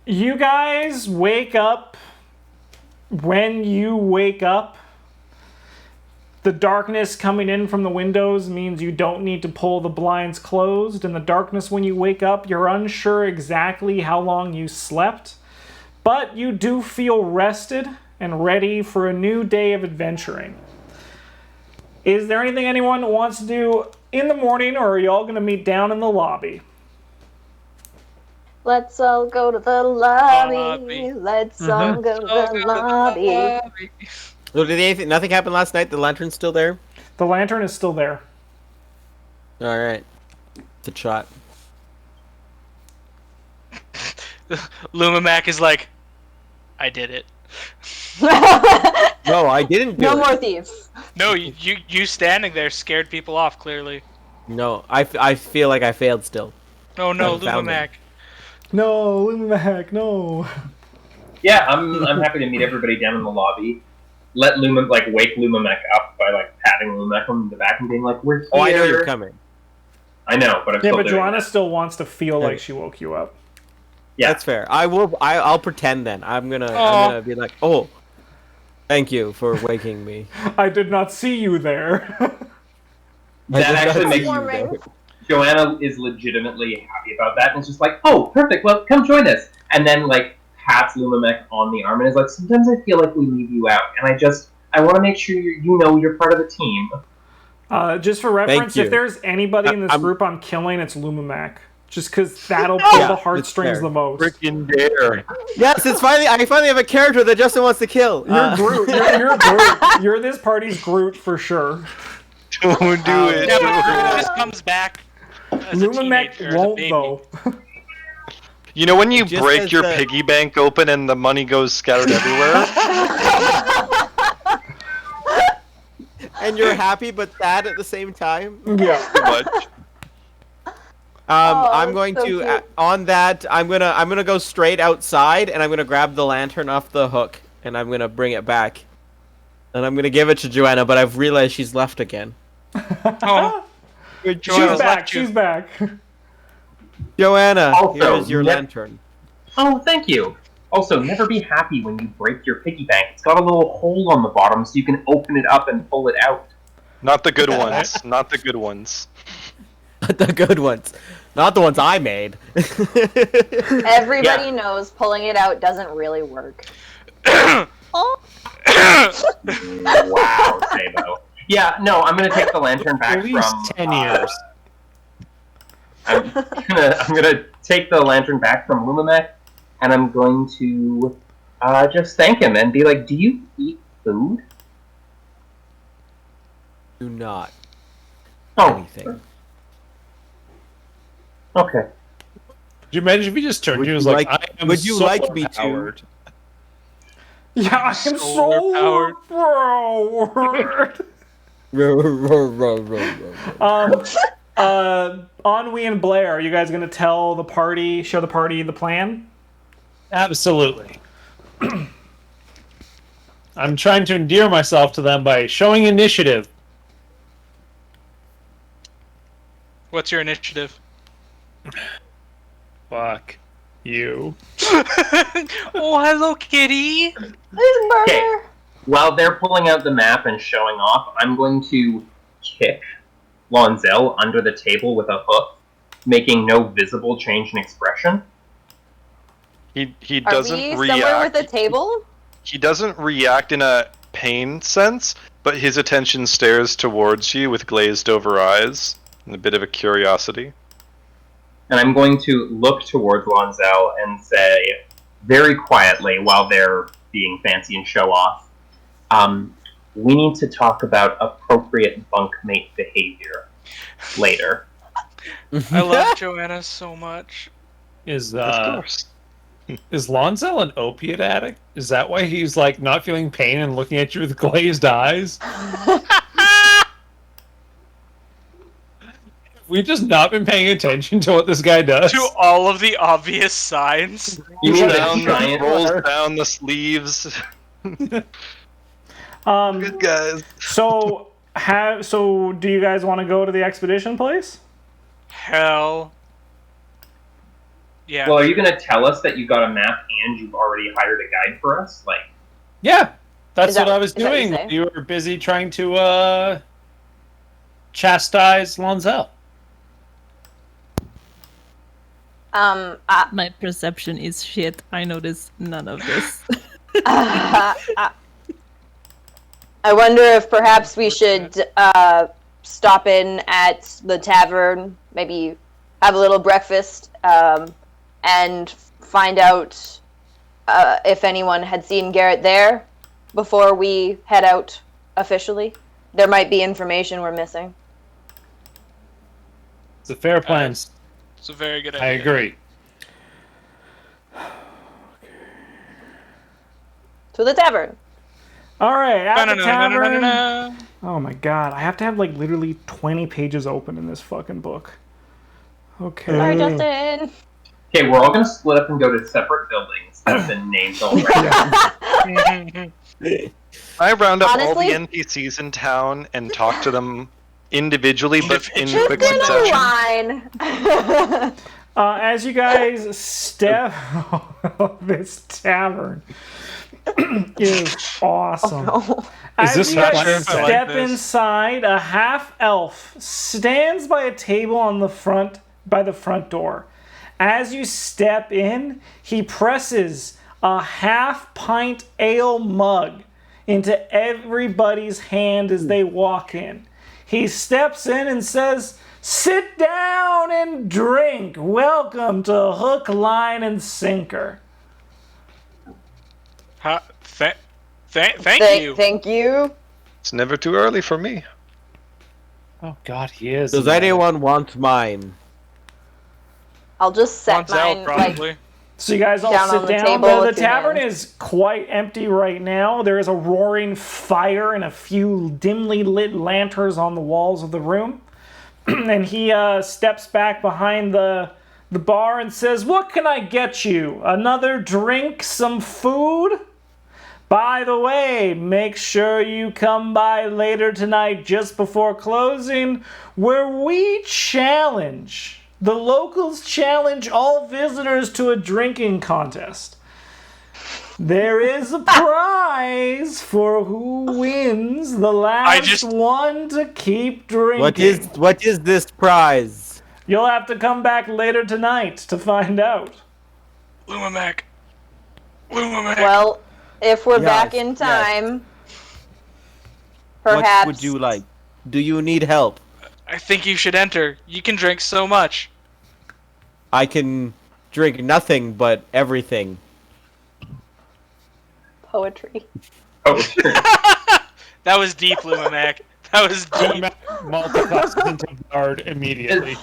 You guys wake up. When you wake up, the darkness coming in from the windows means you don't need to pull the blinds closed. In the darkness when you wake up, you're unsure exactly how long you slept, but you do feel rested and ready for a new day of adventuring. Is there anything anyone wants to do in the morning, or are y'all going to meet down in the lobby? Let's all go to the lobby. Let's all go to the lobby. So nothing happened last night? The lantern's still there? The lantern is still there. Alright. It's a shot. Lumimac is like, I did it. No, I didn't do it. No more thieves. No, you standing there scared people off, clearly. No, I feel like I failed still. Oh no, I found Lumimac. No, Lumimac, no. Yeah, I'm happy to meet everybody down in the lobby. Let wake Lumimac up by patting Lumimac on the back and being like, "We're here." Oh, I know you're coming. I know, but I'm Yeah, still but doing Joanna that. still wants to feel like she woke you up. Yeah, That's fair. I'll pretend then. I'm gonna be like, oh, thank you for waking me. I did not see you there. that actually makes Warming. Joanna is legitimately happy about that, and it's just like, "Oh, perfect. Well, come join us." And then pats Lumimac on the arm and is like, "Sometimes I feel like we leave you out, and I want to make sure you're part of the team." Just for reference, you. if there's anybody in this group I'm killing, it's Lumimac. Just because that'll pull the heartstrings fair. the most. Freaking dare. Yes, I finally have a character that Justin wants to kill. You're Groot. You're Groot. You're this party's Groot for sure. Don't do it. Yeah, but Groot just comes back as a Lumimac teenager, as a won't baby. though. You know when you Just break as your the- piggy bank open and the money goes scattered everywhere? And you're happy but sad at the same time. Yeah. Too much. I'm going so to cute. on that. I'm gonna go straight outside and I'm gonna grab the lantern off the hook and I'm gonna bring it back. And I'm gonna give it to Joanna, but I've realized she's left again. Oh, She's back. She's back. Joanna, Also, here's your lantern. Oh, thank you. Also, never be happy when you break your piggy bank. It's got a little hole on the bottom so you can open it up and pull it out. Not the good ones. Not the good ones. The good ones, not the ones I made. Everybody knows pulling it out doesn't really work. Wow, Sabo. Yeah, no, I'm gonna take the lantern back At least from 10 years. I'm gonna take the lantern back from Lumimac, and I'm going to just thank him and be like, "Do you eat food?" Do not Oh, anything. okay. Could you imagine if he just turned Would to you and was you like, like- I am would you solar like me to? powered. Yeah, I am so Solar-powered. powered. Ennui and Blair, are you guys gonna show the party the plan? Absolutely. I'm trying to endear myself to them by showing initiative. What's your initiative? Fuck you. Oh, hello, kitty. This burger. Okay. While they're pulling out the map and showing off, I'm going to kick Lonzel under the table with a hook, making no visible change in expression. He Are doesn't we somewhere with react. a table? He doesn't react in a pain sense, but his attention stares towards you with glazed over eyes and a bit of a curiosity. And I'm going to look towards Lonzel and say, very quietly, while they're being fancy and show off, we need to talk about appropriate bunkmate behavior later. I love Joanna so much. Is Of course. is Lonzel an opiate addict? Is that why he's like not feeling pain and looking at you with glazed eyes? We've just not been paying attention to what this guy does. To all of the obvious signs. You need a Down, giant... rolls down the sleeves. Good guys. So do you guys want to go to the expedition place? Hell Yeah. Well, are you going to tell us that you got a map and you've already hired a guide for us? Like, Yeah, that's Is that- what I was is that what you doing. say? You were busy trying to chastise Lonzel. My perception is shit. I notice none of this. I wonder if perhaps we should stop in at the tavern, maybe have a little breakfast, and find out if anyone had seen Garrett there before we head out officially. There might be information we're missing. It's a fair plan. It's a very good idea. I agree. To the tavern. All right, at the tavern. Ba-na-na-na-na-na-na. Oh my god, I have to have like literally 20 pages open in this fucking book. Okay. Sorry, Justin. okay, we're all going to split up and go to separate buildings that have been named already. I round up all Honestly- the NPCs in town and talk to them individually, but in Individually. quick Just in a succession. line. As you guys step this tavern is awesome. No. As Is this you how guys I like step this? inside, a half elf stands by a table on the front door. As you step in, he presses a half-pint ale mug into everybody's hand as they walk in. He steps in and says, "Sit down and drink. Welcome to Hook, Line, and Sinker." Thank you. Thank you. It's never too early for me. Oh God, he is. Does anyone want mine? I'll just set Wants out, mine probably. So you guys all Down on sit the down. table The with your tavern hands. is quite empty right now. There is a roaring fire and a few dimly lit lanterns on the walls of the room. And he steps back behind the bar and says, "What can I get you? Another drink? Some food? By the way, make sure you come by later tonight just before closing, where we challenge. The locals challenge all visitors to a drinking contest. There is a prize for who wins the last one to keep drinking. What is this prize? You'll have to come back later tonight to find out." Lumamek. Well, if we're back in yes. time, perhaps. What would you like? Do you need help? I think you should enter. You can drink so much. I can drink nothing but everything. Poetry. Oh, sure. That was deep, Lumamek. That was deep. Multiclass into guard immediately.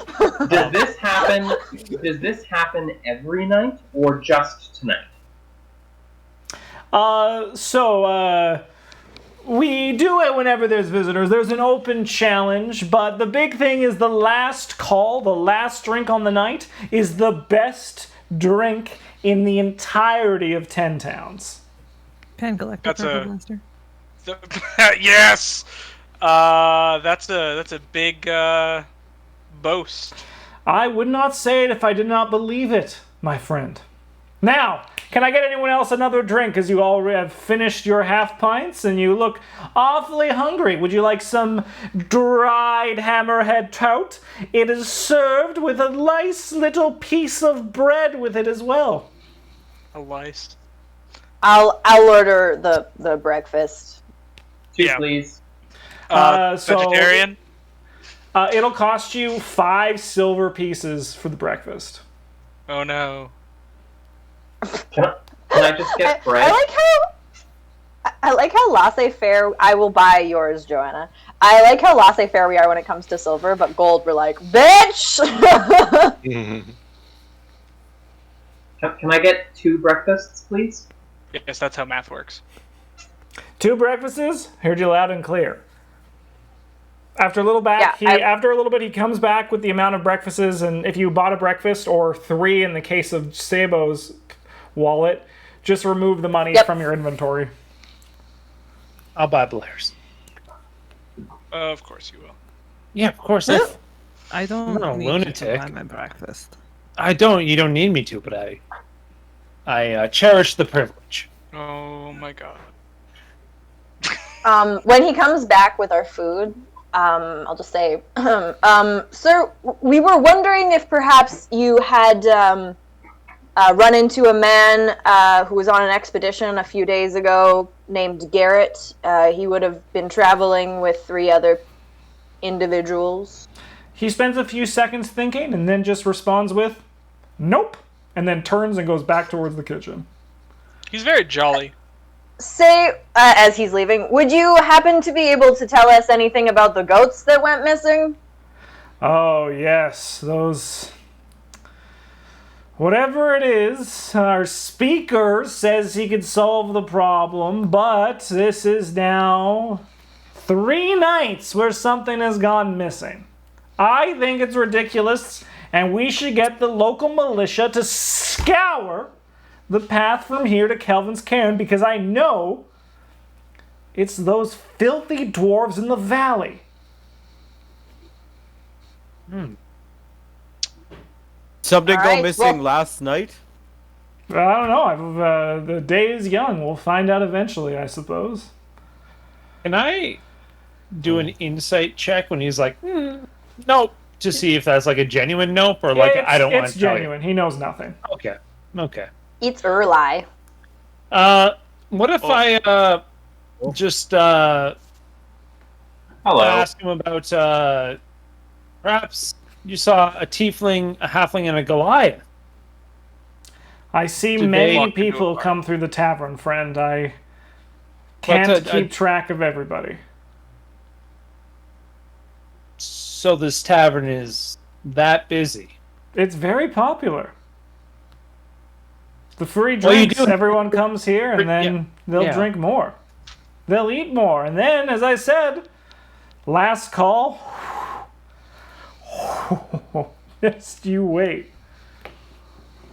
Does this happen? Does this happen every night or just tonight? We do it whenever there's visitors. There's an open challenge, but the big thing is the last call, the last drink on the night, is the best drink in the entirety of 10 towns. Pan Galactic That's Purple a- Blaster. Yes. That's a big boast. I would not say it if I did not believe it, my friend. Now, can I get anyone else another drink, as you all have finished your half pints and you look awfully hungry? Would you like some dried hammerhead trout? It is served with a nice little piece of bread with it as well. A lice. I'll order the breakfast. Two, Yeah. please. So- Vegetarian. It'll cost you 5 silver pieces for the breakfast. Oh no. Can I just get bread? I like how laissez-faire. I will buy yours, Joanna. I like how laissez-faire we are when it comes to silver, but gold we're like, bitch. Can I get 2 breakfasts, please? Yes, that's how math works. 2 breakfasts? Heard you loud and clear. After a little after a little bit, he comes back with the amount of breakfasts, and if you bought a breakfast, or 3 in the case of Sabo's wallet, just remove the money from your inventory. I'll buy Blair's. Of course you will. Yeah, of course. I don't I'm not a need you to lunatic. buy my breakfast. I don't. You don't need me to, but I cherish the privilege. Oh my god. When he comes back with our food, I'll just say, sir, we were wondering if perhaps you had run into a man who was on an expedition a few days ago named Garrett. He would have been traveling with 3 other individuals. He spends a few seconds thinking and then just responds with, "Nope," and then turns and goes back towards the kitchen. He's very jolly. Say, as he's leaving, would you happen to be able to tell us anything about the goats that went missing? Oh, yes, those... Whatever it is, our speaker says he could solve the problem, but this is now 3 nights where something has gone missing. I think it's ridiculous, and we should get the local militia to scour the path from here to Kelvin's Cairn, because I know it's those filthy dwarves in the valley. Something All go right, missing well- last night? I don't know. The day is young. We'll find out eventually, I suppose. Can I do an insight check when he's like, nope, to see if that's like a genuine nope or like I don't want to It's tell genuine. He knows nothing. you? Okay. It's Erli. What if I just Hello. ask him about perhaps you saw a tiefling, a halfling, and a Goliath? I see Did they many walk into people a bar? come through the tavern, friend. I can't keep track of everybody. So this tavern is that busy. It's very popular. The free Well, you drinks, do- everyone comes here and then they'll Yeah. drink more. They'll eat more. And then, as I said, last call. Just you wait.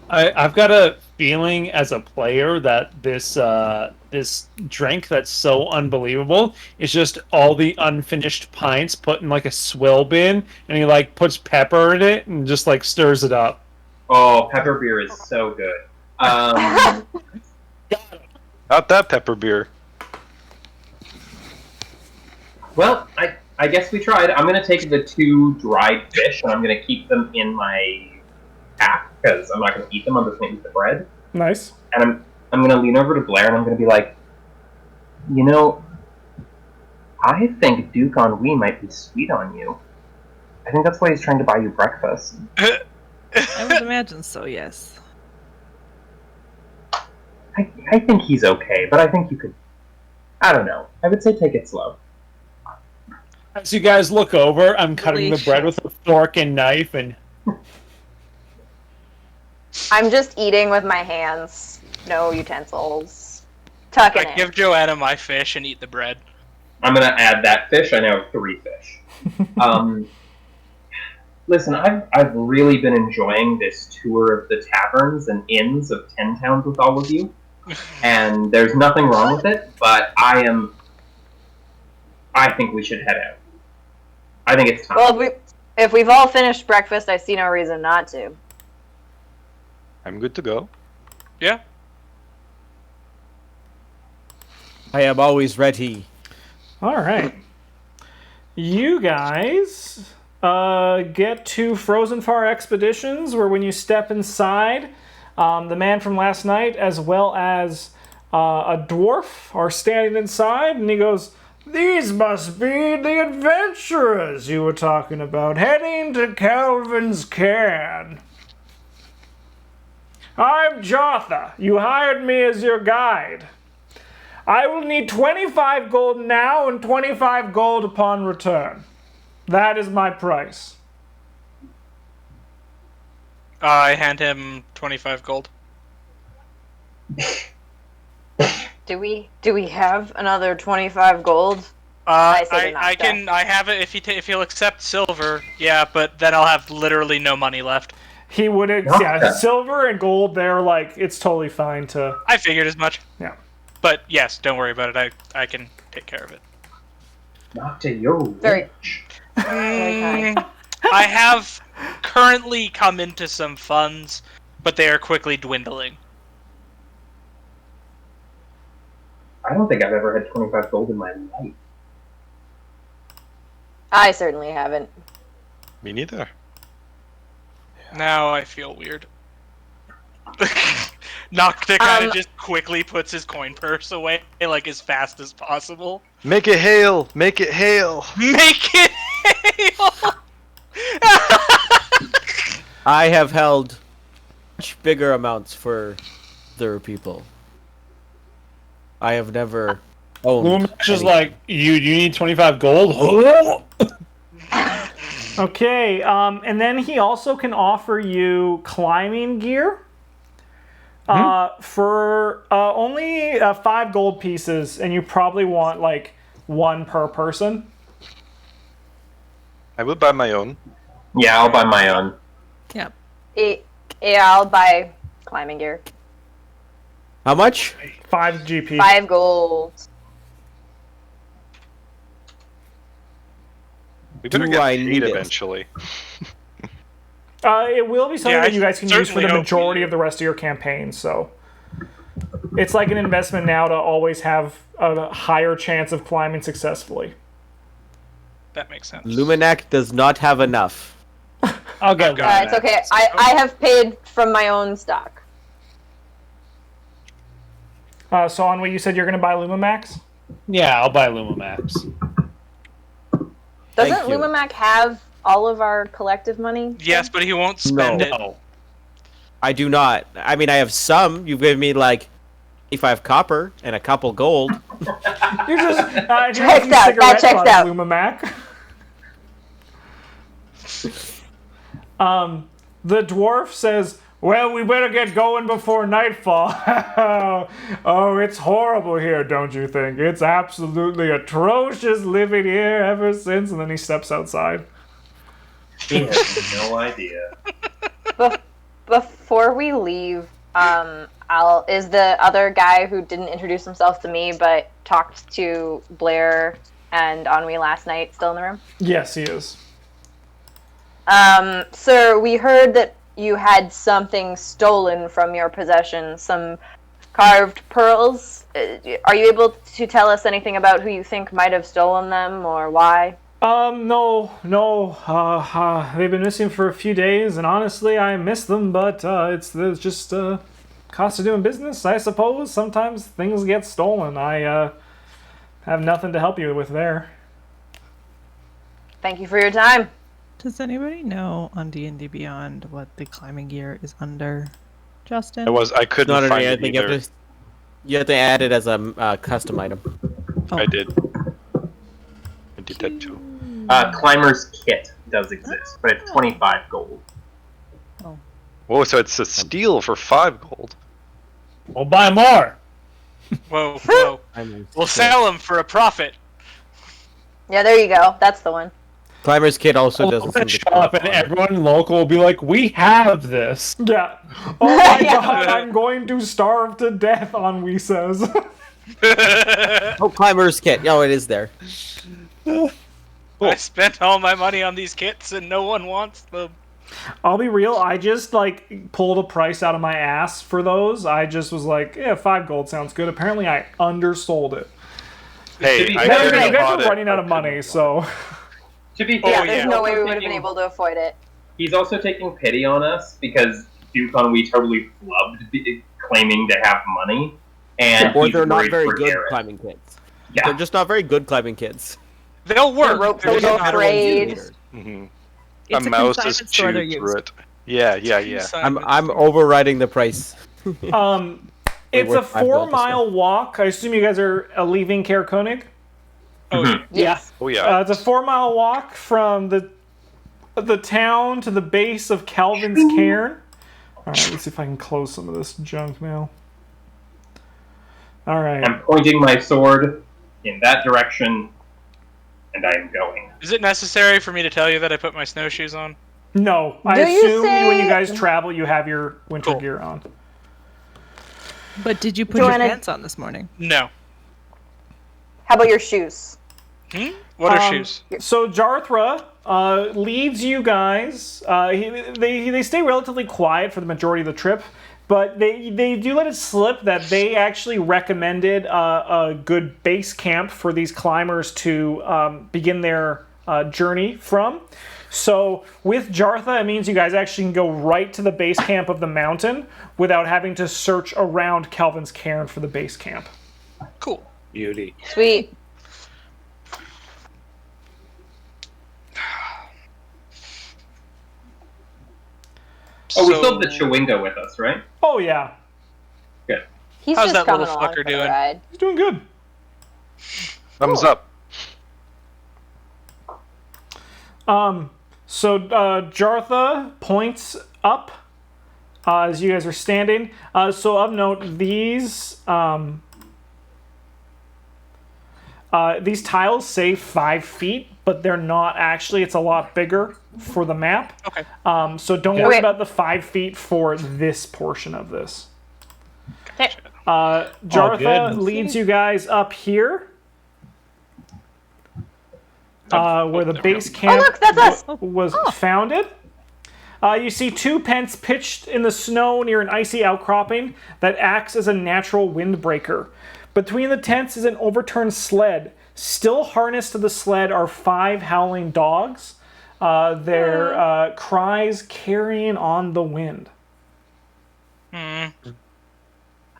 I've got a feeling as a player that this this drink that's so unbelievable is just all the unfinished pints put in like a swill bin, and he like puts pepper in it and just like stirs it up. Oh, pepper beer is so good. Not that pepper beer. Well, I guess we tried. I'm gonna take the 2 dried fish and I'm gonna keep them in my pack because I'm not gonna eat them. I'm just gonna eat the bread. Nice. And I'm gonna lean over to Blair and I'm gonna be like, you know, I think Duke Ennui might be sweet on you. I think that's why he's trying to buy you breakfast. I would imagine so, yes. I think he's okay, but I think you could. I don't know. I would say take it slow. As you guys look over, I'm cutting the bread with a fork and knife, and I'm just eating with my hands. No utensils. Tucking I it. give Joanna my fish and eat the bread. I'm gonna add that fish. I now have 3 fish. Listen, I've really been enjoying this tour of the taverns and inns of 10 Towns with all of you, and there's nothing wrong with it. But I think we should head out. I think it's time. Well, if we've all finished breakfast, I see no reason not to. I'm good to go. Yeah. I am always ready. All right. You guys get to Frozen Far Expeditions, where when you step inside, the man from last night, as well as a dwarf, are standing inside, and he goes, "These must be the adventurers you were talking about, heading to Kelvin's Cairn. I'm Jotha. You hired me as your guide. I will need 25 gold now and 25 gold upon return. That is my price." I hand him 25 gold. Do we have another 25 gold? I say to I not can. I have it if he'll accept silver. Yeah, but then I'll have literally no money left. He would, yeah, silver and gold, they're like, it's totally fine to, I figured as much. yeah. But yes, don't worry about it. I can take care of it. Nocta, you're Very- rich. Very kind. I have currently come into some funds, but they are quickly dwindling. I don't think I've ever had 25 gold in my life. I certainly haven't. Me neither. Now I feel weird. Nocta kind of just quickly puts his coin purse away, like, as fast as possible. Make it hail! Make it hail! Make it hail! I have held much bigger amounts for other people. I have never owned. Lumax is any. like, you need 25 gold? Okay, and then he also can offer you climbing gear for only 5 gold pieces, and you probably want like 1 per person. I will buy my own. Yeah, I'll buy my own. Yep. Yeah, I'll buy climbing gear. How much? 5 GP. 5 gold. We better Do get I paid need it? eventually. It will be something Yeah, that you guys can use for certainly the hope majority we- of the rest of your campaign, so it's like an investment now to always have a higher chance of climbing successfully. That makes sense. Luminac does not have enough. I'll get got one. It's okay. I have paid from my own stock. So, Anwi, you said you're going to buy Lumamax? Yeah, I'll buy Lumamax. Doesn't Thank you. Lumac have all of our collective money? Yes, but he won't spend it. No. I do not. I mean, I have some. You've given me like 85 copper and a couple gold. You just Checks out. That checks out. Lumamac. The dwarf says, "Well, we better get going before nightfall." Oh, it's horrible here, don't you think? It's absolutely atrocious living here ever since. And then he steps outside. He has no idea. Before we leave, is the other guy who didn't introduce himself to me but talked to Blair and Ennui last night still in the room? Yes, he is. Sir, we heard that you had something stolen from your possession, some carved pearls. Are you able to tell us anything about who you think might have stolen them or why? No. They've been missing for a few days, and honestly, I miss them, but it's just cost of doing business, I suppose. Sometimes things get stolen. I have nothing to help you with there. Thank you for your time. Does anybody know on D&D Beyond what the climbing gear is under? Justin? I couldn't Not find anything. it either. You have to add it as a custom item. Oh. I did. I did that too. Climber's kit does exist, but it's 25 gold. Whoa, so it's a steal for 5 gold. We'll buy more. Whoa, whoa. We'll sell them for a profit. Yeah, there you go. That's the one. Climber's kit also doesn't Open seem to shop and everyone local will be like, we have this. Yeah. Oh my Yeah. god, I'm going to starve to death, Ennui says. Oh, Climber's kit. No, it is there. I spent all my money on these kits and no one wants them. I'll be real, I just pulled a price out of my ass for those. I just was like, yeah, 5 gold sounds good. Apparently I undersold it. Hey, be I fair, You could have guys bought are it. running out of money, so To be Oh, Yeah, fair, there's yeah. no he's way we also would have been taking- able to avoid it. He's also taking pity on us because Duke we totally flubbed claiming to have money, and Or he's they're not worried very for good Garrett. climbing kits. Yeah. They're just not very good climbing kits. They'll work. ropes They're are just so not- frayed. Mhm. It's a mouse consignment is store they're chewed through used. it. Yeah. I'm overriding the price. it's a worth 5 gold 4-mile walk. I assume you guys are leaving Cairn. Yes. Oh yeah. It's a 4-mile walk from the town to the base of Kelvin's Cairn. Alright, let's see if I can close some of this junk now. Alright. I'm pointing my sword in that direction, and I am going. Is it necessary for me to tell you that I put my snowshoes on? No, I Do you assume when you say- guys travel, you have your winter Cool. gear on. But did you put Joanna- your pants on this morning? No. How about your shoes? What are Um, shoes? So Jarthra leads you guys. They stay relatively quiet for the majority of the trip, but they do let it slip that they actually recommended a good base camp for these climbers to begin their journey from. So with Jartha, it means you guys actually can go right to the base camp of the mountain without having to search around Kelvin's Cairn for the base camp. Cool. Beauty. Sweet. Oh, we still have the Chewinga with us, right? Oh yeah, Good. He's How's just that little coming along fucker for the doing? ride. he's doing good. Thumbs up. So Jartha points up as you guys are standing. So of note, these tiles say 5 feet, but they're not actually. It's a lot bigger for the map. Okay. So don't worry Okay. about the 5 feet for this portion of this. Okay. Jartha good. leads you guys up here. Where the there we go. base camp look, that's us. was founded. You see 2 tents pitched in the snow near an icy outcropping that acts as a natural windbreaker. Between the tents is an overturned sled. Still harnessed to the sled are 5 howling dogs. Their cries carrying on the wind. I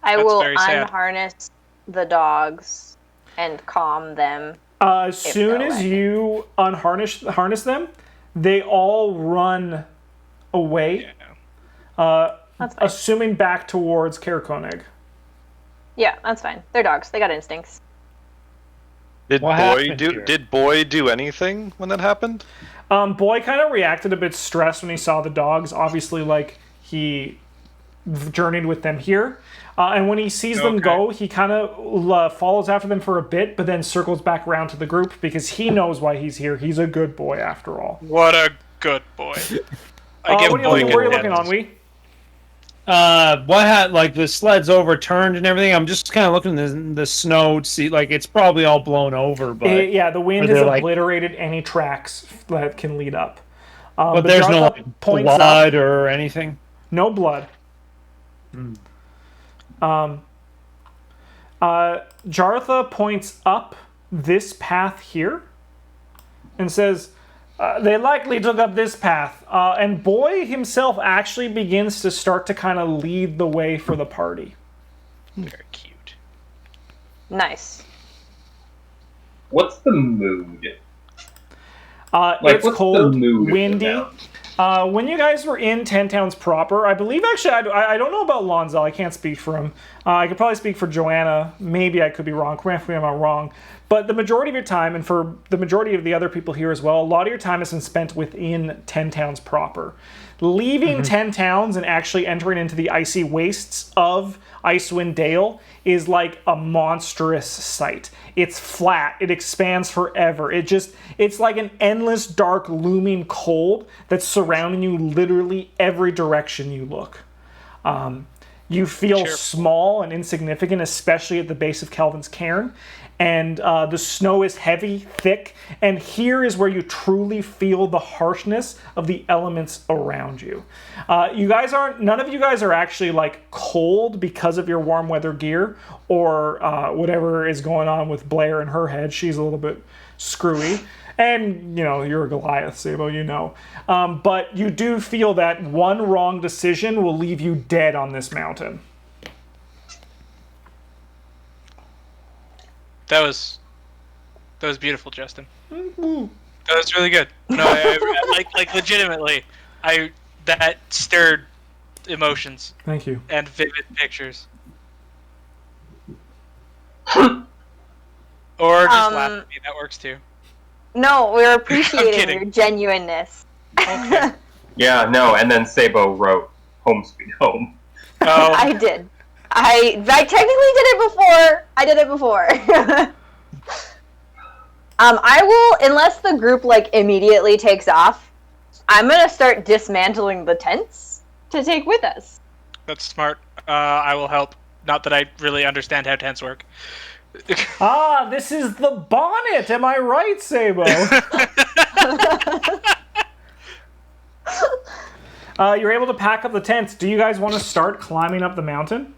That's will very sad. unharness the dogs and calm them. As soon they're as away. you harness them, they all run away, That's fine. assuming back towards Kerkonig. Yeah, that's fine. They're dogs. They got instincts. Did What boy happened do? here? Did boy do anything when that happened? Boy kind of reacted a bit stressed when he saw the dogs. Obviously, like, he journeyed with them here. And when he sees them Okay. go, he kind of follows after them for a bit, but then circles back around to the group because he knows why he's here. He's a good boy, after all. What a good boy. I give What are you boy looking, good where are you looking tips. on, Wee? What had like the sled's overturned and everything? I'm just kind of looking in the snow to see, like, it's probably all blown over, but Yeah, the wind Are has there, like- obliterated any tracks that can lead up. but there's no Jartha like, points up. blood or anything. No blood. Jartha points up this path here and says, they likely took up this path. And Boy himself actually begins to start to kind of lead the way for the party. Very cute. Nice. What's the mood? Like, It's what's the cold, mood of the windy. mountain? When you guys were in Ten Towns proper, I believe actually, I don't know about Lonzel, I can't speak for him. I could probably speak for Joanna. Maybe I could be wrong. Correct me if I'm wrong. But the majority of your time, and for the majority of the other people here as well, a lot of your time has been spent within Ten Towns proper. Leaving Ten Towns and actually entering into the icy wastes of Icewind Dale is like a monstrous sight. It's flat. It expands forever. It's like an endless, dark, looming cold that's surrounding you literally every direction you look. You feel Cheerful. small and insignificant, especially at the base of Kelvin's Cairn. And the snow is heavy, thick, and here is where you truly feel the harshness of the elements around you. None of you guys are actually like cold because of your warm weather gear or whatever is going on with Blair in her head. She's a little bit screwy. And, you know, you're a Goliath, Sabo, you know. But you do feel that one wrong decision will leave you dead on this mountain. That was beautiful, Justin. That was really good. No, I like legitimately, that stirred emotions Thank you. and vivid pictures. Or just laugh at me. That works too. No, we're appreciating kidding. your genuineness. Okay. Yeah, no, and then Sabo wrote Home Sweet Home. Oh, I did. I technically did it before. I will, unless the group like immediately takes off, I'm gonna start dismantling the tents to take with us. that's smart. I will help. Not that I really understand how tents work. Ah, this is the bonnet. Am I right, Sabo? You're able to pack up the tents. Do you guys want to start climbing up the mountain?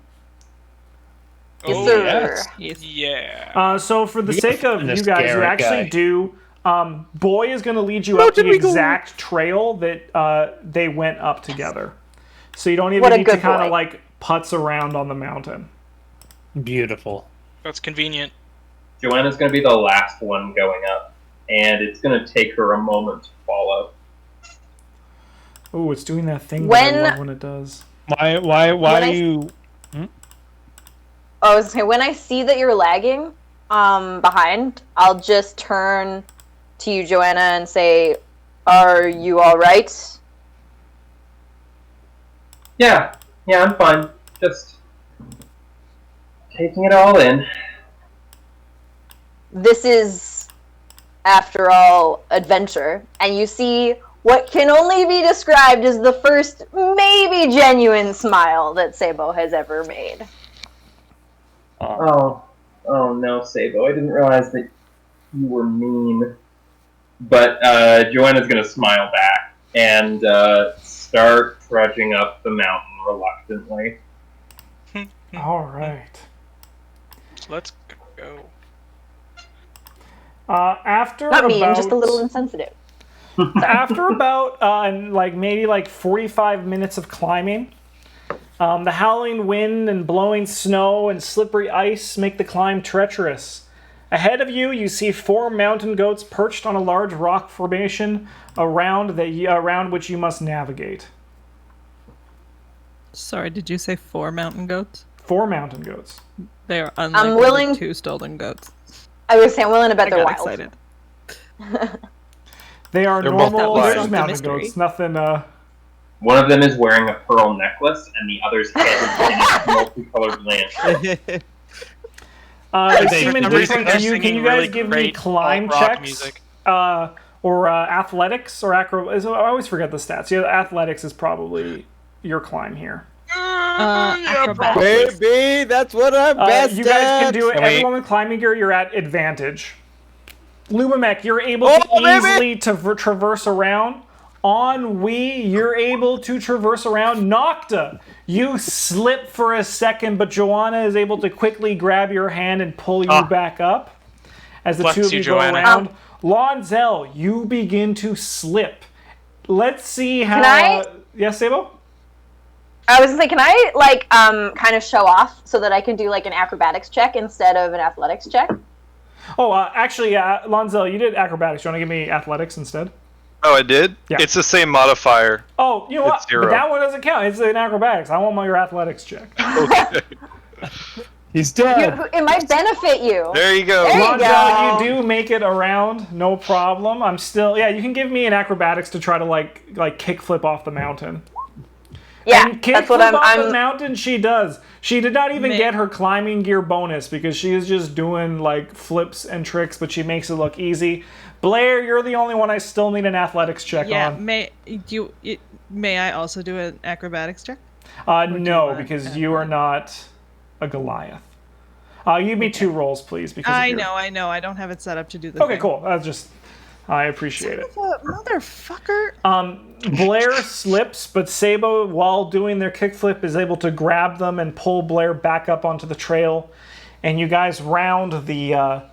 Yes, Oh, sir. Yes. yeah. So for the You sake of this you guys, you Garrett actually guy. do. Boy is going to lead you up the exact trail that they went up together. So you don't even What a need to good kind boy. of like putz around on the mountain. Beautiful. That's convenient. Joanna's going to be the last one going up, and it's going to take her a moment to follow. Oh, it's doing that thing When- that I love when it does. Why When are I- you? I was saying, when I see that you're lagging behind, I'll just turn to you, Joanna, and say, "Are you all right?" Yeah, I'm fine. Just taking it all in. This is, after all, adventure, and you see what can only be described as the first, maybe genuine smile that Sabo has ever made. Oh no, Sabo, I didn't realize that you were mean. But Joanna's gonna smile back and start trudging up the mountain reluctantly. All right. Let's go. After Not about mean, just a little insensitive. after about maybe 45 minutes of climbing, the howling wind and blowing snow and slippery ice make the climb treacherous. Ahead of you, you see 4 mountain goats perched on a large rock formation around which you must navigate. Sorry, did you say 4 mountain goats? 4 mountain goats. They are unlike willing- the 2 stolen goats. I was saying, willing to bet I they're got wild. excited. They are They're both normal. wild. They're Solve just the mountain mystery. goats. Nothing. One of them is wearing a pearl necklace, and the other's head is in a multicolored lantern. They They- seem for some indifferent reason to they're you. Can singing you guys really give me great climb alt-rock checks? music. Or athletics or acro. I always forget the stats. Yeah, athletics is probably your climb here. Acrobatics. Baby, that's what I'm best You guys can at. do it. And we- Everyone with climbing gear, you're at advantage. Lumamek, you're able to Oh, baby! easily traverse around. Ennui, you're able to traverse around. Nocta, you slip for a second, but Joanna is able to quickly grab your hand and pull you back up as the Bless two of you, you Joanna. go around. Lonzel, you begin to slip. Let's see how. I- Yes, Sabo? I was gonna say, can I kind of show off so that I can do like an acrobatics check instead of an athletics check? Oh, actually, Lonzel, you did acrobatics. You want to give me athletics instead? Oh, I did? Yeah. It's the same modifier. Oh, you know what? It's 0. But that one doesn't count. It's an acrobatics. I want your athletics check. Okay. He's dead. It might benefit you. There you go. There you Lonzel, go. you do make it around, no problem. I'm still, you can give me an acrobatics to try to like kickflip off the mountain. Yeah, And that's what kickflip off the I'm. mountain. She does. She did not even Ma- get her climbing gear bonus because she is just doing like flips and tricks, but she makes it look easy. Blair, you're the only one I still need an athletics check Yeah, on. may I also do an acrobatics check? No, want because you are not a Goliath. Give me 2 rolls, please. Because of I your- know. I don't have it set up to do this. Okay, cool. I appreciate it. Motherfucker. Blair slips, but Sabo, while doing their kickflip, is able to grab them and pull Blair back up onto the trail. And you guys round the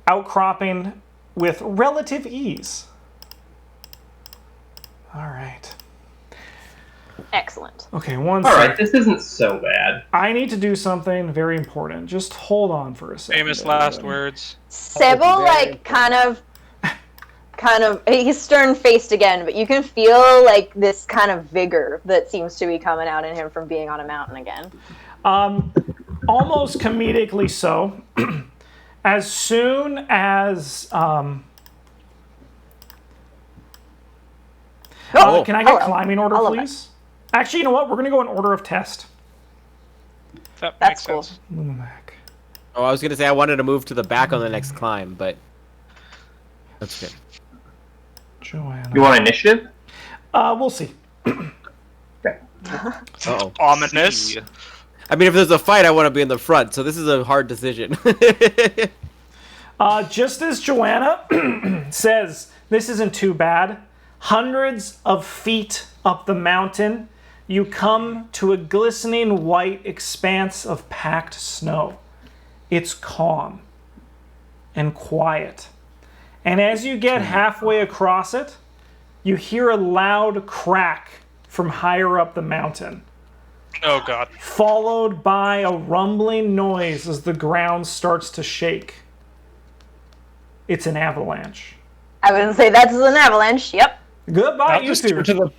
outcropping with relative ease. All right. Excellent. Okay, one Alright, sec. this isn't so bad. I need to do something very important. Just hold on for a second. Famous last everybody. words. Sybil, like, kind of, he's stern-faced again, but you can feel, like, this kind of vigor that seems to be coming out in him from being on a mountain again. Almost comedically so. As soon as can I get hello. climbing order, I love please? Actually, you know what? We're gonna go in order of test. That That's makes cool. sense. Lumac. Oh, I was gonna say I wanted to move to the back on the next climb, but that's good. Joanna. You want initiative? We'll see. Uh-oh. Ominous. I mean, if there's a fight, I want to be in the front, so this is a hard decision. Just as Joanna says, this isn't too bad. Hundreds of feet up the mountain, you come to a glistening white expanse of packed snow. It's calm and quiet. And as you get halfway across it, you hear a loud crack from higher up the mountain, Oh god. followed by a rumbling noise as the ground starts to shake. It's an avalanche. I was gonna say that's an avalanche. Yep. Goodbye, I'll you just two. turn to the